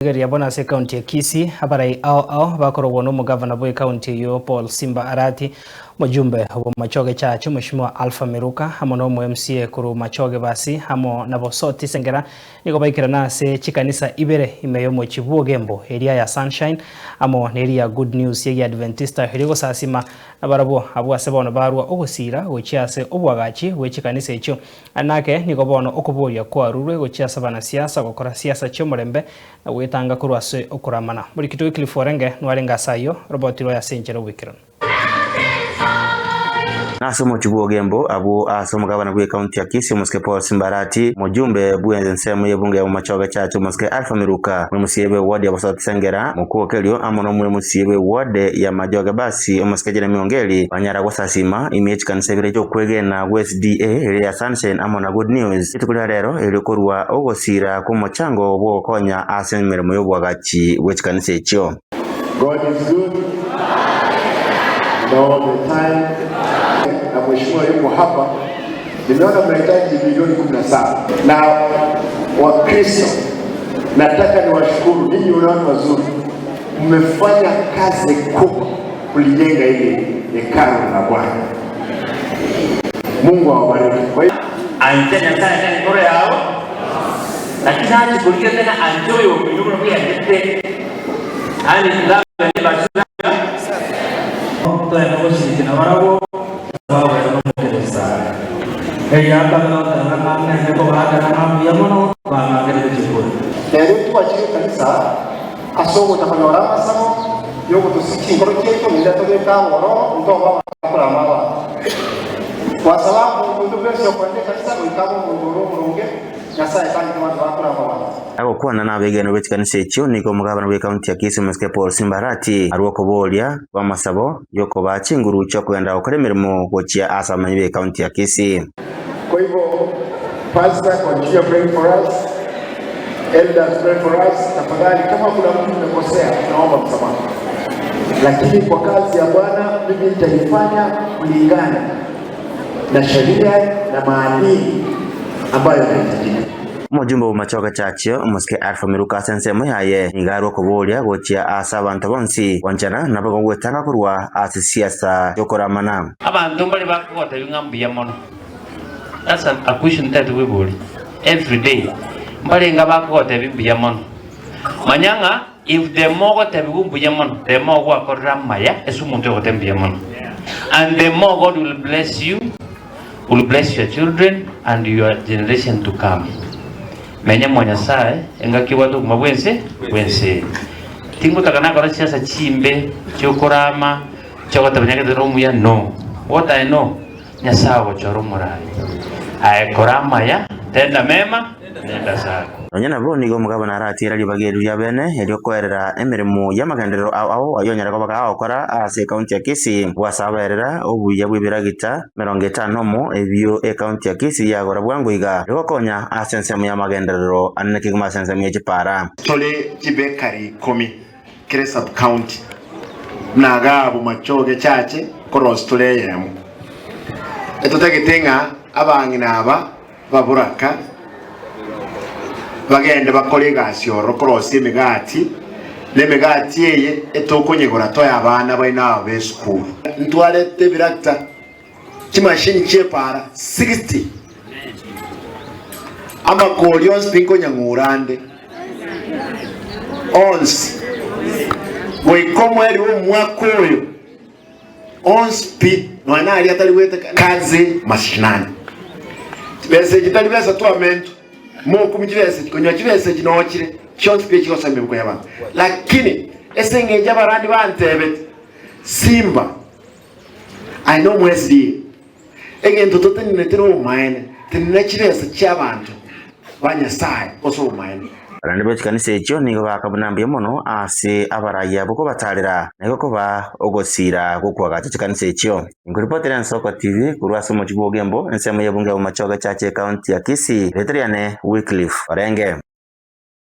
Gari ya bona se county ya Kisii habarai ao bakorogwo no mugavana bwe county yo Paul Simba Arati mujumbe wa machoge chacho mheshimiwa Alpha Miruka hamo no MCA kuru machoge basi hamo nabo soti sengera niko baikira nase chikanisa ibere imeyo mu Chibuogembo area ya Sunshine amo neri ya Good News ya Adventista hirigo sasima nabarabo abwase bono barwa ogosira gochiase obwagachi we chikanisa echo anake niko bono okuboria kwa rurwe gochiasa bana siasa gokora siasa cyo murembe na wetanga kurwase okuramana muri kitu Cliforenge nwarenga sayo robot ro ya senjero wikiro Nasomo Chibuogembo abu asomo gavana bwe county ya Kisii muske Paul Simba Arati mujumbe bwenze nsemu yebunge ya machoge chacho muske Alpha Miruka musiebe ward ya basoti sengera mukokelyo amono mwe musiebe ward ya majoge basi muske jina miongeli banyara gwasasima image kansebere cyo kwegena WSDA ya Sunshine amona Good News itukula rero ilikorwa ogosira ku mochango bwo konya asemere mu yobwagachi wechikanise echo. God is good all the time. Na mheshimiwa yuko hapa, nimeona mnahitaji milioni 17 na Wakristo, nataka niwashukuru ninyi watu wazuri, mmefanya kazi kubwa kulijenga hili hekalu la Bwana. Mungu awabariki. Kwa hiyo anjanya sana kore yao lakini haji kulikia tena anjoyo kunyumba pia ndete ani ndaba ni basura to ya nosi kina warabo sababu ya nokeleza yamba na namna ya kwa hata na mambo ya mono kwa magari kujikoni leo tuachie kanisa asogo tafanyorama samo yoko tusiki ngoro cheto ndato beka woro ndo baba kwa mama kwa sababu ndio pesa kwa kanisa kwa kama mungu Ako kuana na begeno wechikanisa echo niko mugavana we county ya Kisii muske Paul Simba Arati arwoko bolia wa masabo yoko bachinguru cyo kwenda okuremeremo gochia asamanyi we county ya Kisii. Kwa hivyo pastor continue praying for us, elders pray for us. Tafadhali kama kuna mtu umekosea tunaomba msamaha, lakini kwa kazi ya Bwana mimi nitaifanya kulingana na sheria na maadili ambayo yanahitajika. Mujumbe wa machoge chacho muske Alpha Miruka sensemo yaye ingaro kubolia gochia asa abantu bonsi wanchana nabo gwetanga kurwa asisiasa yokoramana abantu bali bakota bingambiya mono. That's a question that we will every day bali nga bakota bimbiya mono manyanga if the more got bimbiya mono the more wa koramaya esumuntu gotembiya mono and the more God will bless you, will bless your children and your generation to come. Menya mwana sae engaki watu mabwense wense tingo takana kora siasa chimbe chokorama chokota banyake romu ya no what I know nyasawo choromora ay korama ya tenda mema tenda sako Onyana bo nigo mugavana Arati rali bageru ya bene elio koerera emirimo ya magendero ao ayonyara ko baka okora ase county ya Kisii wasaberera obuya bwibiragita 50 mo ebio e county ya Kisii ya gora bwangu iga yokonya asensemo ya magendero aneke kuma sensemo ya Chipara tole jibekari komi kire sub county nagabo machoge chache koros tole yemu etotegetenga abangina aba baburaka bagende bakolega syoro cross emigati lemigati eye etokonyegora toya abana baina abe school ntwale tebirakta chimashini chepara 60 ama kolions pinko nyangurande ons weikomo eri omwakoyo ons pi nwana ali ataliweta kazi mashinani bese jitali besa to amento mo kumjirese konywa kirese kinokire short speech kosambe ko yaba lakini esenge jabarandi bantebe Simba I know mwesdi egento toteni netero maene tinakirese cyabantu banyasaye oso maene Rande bechikanise echo nigo bakabunambye mono ase abaraya boko batalira nego koba ogosira gukwaga chikanise echo inguripotera Nsoko TV kurwasa mu Chibuogembo ensemo yebunge mu machoge chache county ya Kisii Veteriane Wycliffe Orenge.